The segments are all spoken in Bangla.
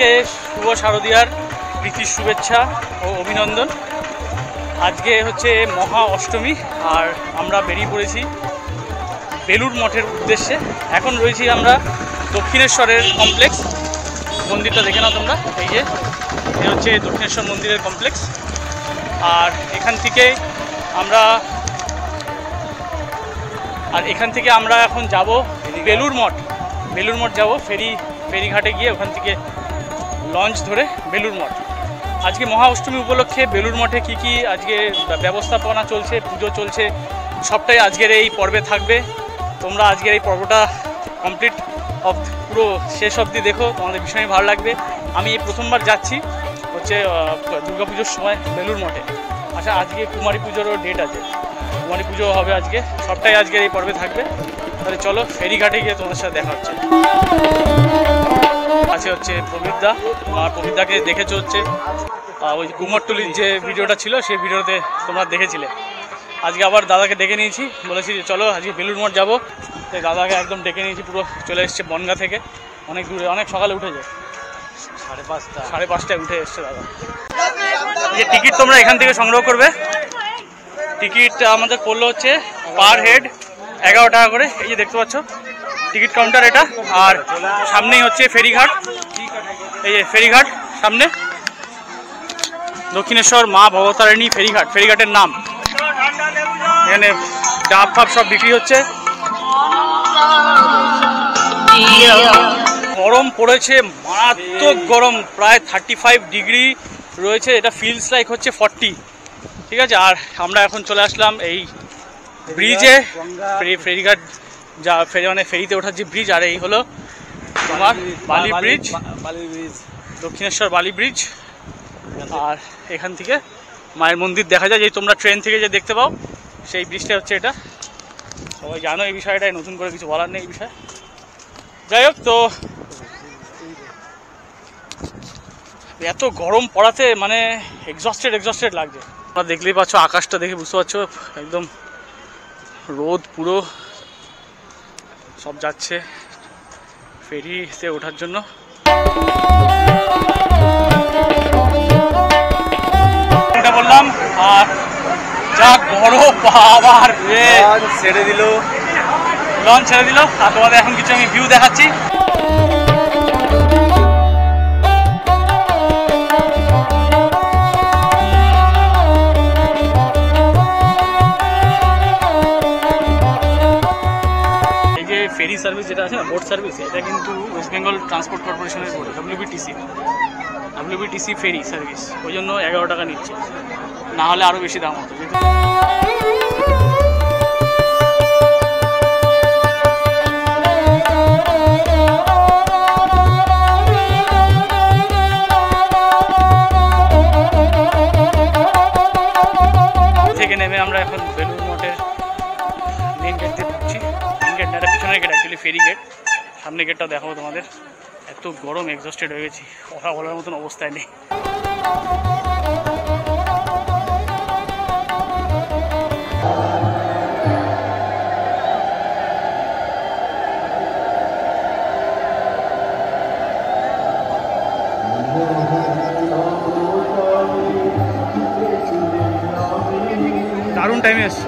সকলকে শুভ শারদীয়ার প্রীতির শুভেচ্ছা ও অভিনন্দন। আজকে হচ্ছে মহা অষ্টমী আর আমরা বেরিয়ে পড়েছি বেলুড় মঠের উদ্দেশ্যে। এখন রয়েছি আমরা দক্ষিণেশ্বরের কমপ্লেক্স। মন্দিরটা দেখে নাও তোমরা, এই যে এই হচ্ছে দক্ষিণেশ্বর মন্দিরের কমপ্লেক্স। আর এখান থেকে আমরা এখন যাব বেলুড় মঠ যাব। ফেরিঘাটে গিয়ে ওখান থেকে লঞ্চ ধরে বেলুড় মঠ। আজকে মহা অষ্টমী উপলক্ষে বেলুড় মঠে কী আজকে ব্যবস্থাপনা চলছে, পুজো চলছে, সবটাই আজকের এই পর্বে থাকবে। তোমরা আজকের এই পর্বটা কমপ্লিট পুরো শেষ অবধি দেখো, তোমাদের ভীষণই ভালো লাগবে। আমি এই প্রথমবার যাচ্ছি হচ্ছে দুর্গাপুজোর সময় বেলুড় মঠে। আচ্ছা, আজকে কুমারী পুজোরও ডেট আছে, কুমারী পুজো হবে আজকে, সবটাই আজকের এই পর্বে থাকবে। তাহলে চলো ফেরিঘাটে গিয়ে তোমাদের সাথে দেখা হচ্ছে। হচ্ছে প্রবীরদা, আর প্রবীরদাকে দেখেছো হচ্ছে ওই কুমোরটুলির যে ভিডিওটা ছিল সেই ভিডিওতে তোমরা দেখেছিলে। আজকে আবার দাদাকে ডেকে নিয়েছি, বলেছি যে চলো আজকে বেলুড় মঠ যাবো। তাই দাদাকে একদম ডেকে নিয়েছি, পুরো চলে এসছে বনগা থেকে, অনেক দূরে, অনেক সকালে উঠেছে, 5:30টায় উঠে এসছে দাদা। যে টিকিট তোমরা এখান থেকে সংগ্রহ করবে, টিকিট আমাদের পড়লো হচ্ছে পার হেড 11 টাকা করে। এই যে দেখতে পাচ্ছ টিকিট কাউন্টার এটা, আর সামনেই হচ্ছে ফেরিঘাট। এই যে ফেরিঘাট সামনে, দক্ষিণেশ্বর মা ভবতারিণী ফেরিঘাটের নাম। এখানে ডাব ফাব সব বিক্রি হচ্ছে। গরম পড়েছে, মারাত্মক গরম, প্রায় 35 ডিগ্রি রয়েছে। এটা ফিলস লাইক হচ্ছে 40, ঠিক আছে। আর আমরা এখন চলে আসলাম এই ব্রিজে, ফেরিঘাট যা মানে ফেরিতে ওঠার যে ব্রিজ। আর এই হলো তোমার বালি ব্রিজ, দক্ষিণেশ্বর বালি ব্রিজ। আর এখান থেকে মায়ের মন্দির দেখা যায়, যে তোমরা ট্রেন থেকে যে দেখতে পাও সেই ব্রিজটা হচ্ছে এটা। সবাই জানো এই বিষয়টাই, নতুন করে কিছু বলার নেই এই বিষয়ে। যাই হোক, তো এত গরম পড়াতে মানে এক্সস্টেড লাগছে। তোমরা দেখলেই পাচ্ছ, আকাশটা দেখে বুঝতে পারছো, একদম রোদ পুরো। সব যাচ্ছে ফেরিতে ওঠার জন্য। এটা বললাম, আর যা গরম বাবার রে, লঞ্চ ছেড়ে দিল। আর তোমাদের এখন কিছু আমি ভিউ দেখাচ্ছি। ফেরি সার্ভিস যেটা আছে না, বোট সার্ভিস, এটা কিন্তু ওয়েস্ট বেঙ্গল ট্রান্সপোর্ট কর্পোরেশনের বোর্ড, WBTC ফেরি সার্ভিস। ওই জন্য 11 টাকা নিচ্ছে, না হলে আরও বেশি দাম হতো। থেকে নেমে আমরা এখন বেলুড় মঠের মেন গেট দিয়ে ঢুকছি। মেন গেট না, এটা পিছনের গেট, অ্যাকচুয়ালি ফেরি গেট। সামনে গেটটা দেখাবো তোমাদের। এত গরম, এক্সস্টেড হয়ে গেছি, কথা বলার মতন অবস্থায় নেই। দারুণ টাইমে এসছে।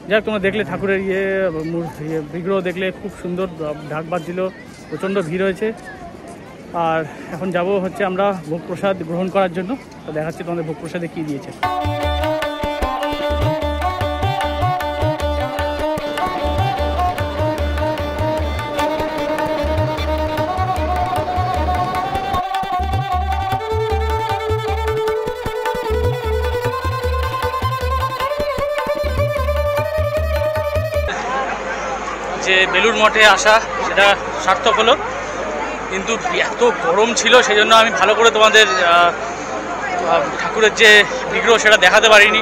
যাক, তোমরা দেখলে ঠাকুরের বিগ্রহ দেখলে খুব সুন্দর ঢাক বাজছিল, প্রচণ্ড ভিড় হয়েছে। আর এখন যাব হচ্ছে আমরা ভোগ প্রসাদ গ্রহণ করার জন্য। তো দেখাচ্ছি তোমাদের ভোগ প্রসাদে কী দিয়েছে। যে বেলুড় মঠে আসা সেটা সার্থক হলো, কিন্তু এত গরম ছিল সেই জন্য আমি ভালো করে তোমাদের ঠাকুরের যে বিগ্রহ সেটা দেখাতে পারিনি।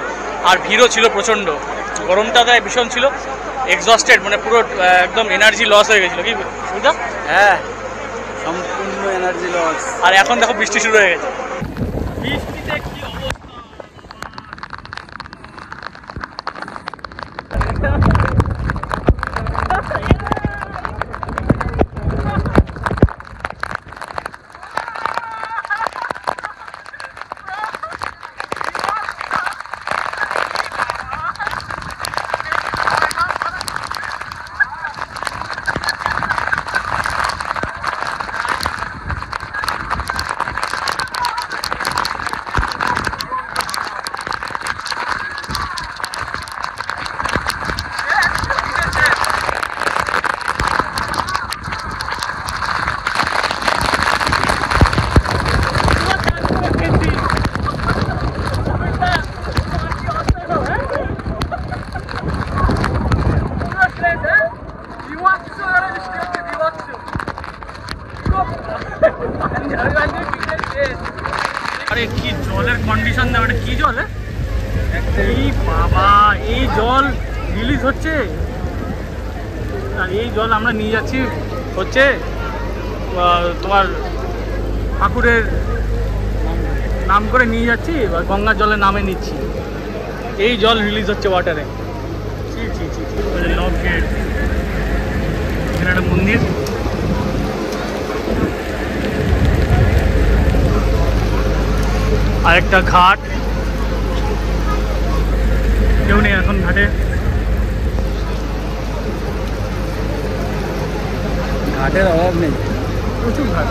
আর ভিড়ও ছিল প্রচণ্ড, গরমটা তাই ভীষণ ছিল, এক্সস্টেড, মানে পুরো একদম এনার্জি লস হয়ে গেছিলো। কি সুবিধা? হ্যাঁ, সম্পূর্ণ এনার্জি লস। আর এখন দেখো বৃষ্টি শুরু হয়ে গেছে। বৃষ্টিতে কি অবস্থা! আরে কি জলের কন্ডিশন দেওয়া, এটা কি জল? এই বাবা, এই জল রিলিজ হচ্ছে, আর এই জল আমরা নিয়ে যাচ্ছি হচ্ছে তোমার ঠাকুরের নাম করে নিয়ে যাচ্ছি, গঙ্গার জলে নামে নিচ্ছি। এই জল রিলিজ হচ্ছে ওয়াটারে। লক গেট, এখানে একটা মন্দির, আরেকটা ঘাট, কেউ নেই এখন ঘাটে। ঘাটের অভাব নেই, প্রচুর ঘাট।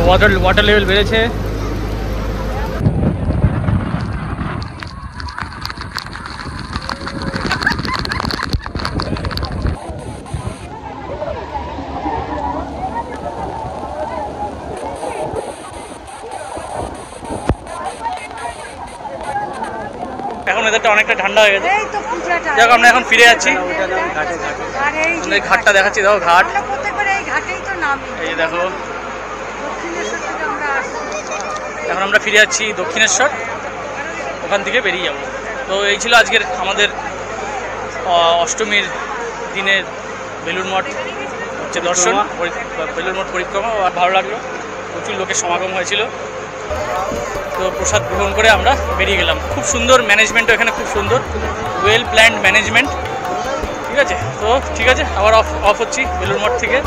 ওয়াটার লেভেল বেড়েছে। এখন এদেরটা অনেকটা ঠান্ডা হয়ে গেছে। দেখো আমরা এখন ফিরে যাচ্ছি, ঘাটটা দেখাচ্ছি। দেখো ঘাট, এই যে দেখো। এখন আমরা ফিরে যাচ্ছি দক্ষিণেশ্বর, ওখান থেকে বেরিয়ে যাব। তো এই ছিল আজকের আমাদের অষ্টমীর দিনের বেলুড় মঠ হচ্ছে দর্শন, বেলুড় মঠ পরিক্রমা। ভালো লাগলো, প্রচুর লোকের সমাগম হয়েছিল। তো প্রসাদ গ্রহণ করে আমরা বেরিয়ে গেলাম। খুব সুন্দর ম্যানেজমেন্টও এখানে, খুব সুন্দর, ওয়েল প্ল্যান্ড ম্যানেজমেন্ট। ঠিক আছে, তো ঠিক আছে, আবার অফ হচ্ছি বেলুড় মঠ থেকে।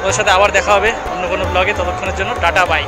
ওদের সাথে আবার দেখা হবে অন্য কোনো ব্লগে। ততক্ষণের জন্য টাটা, বাই।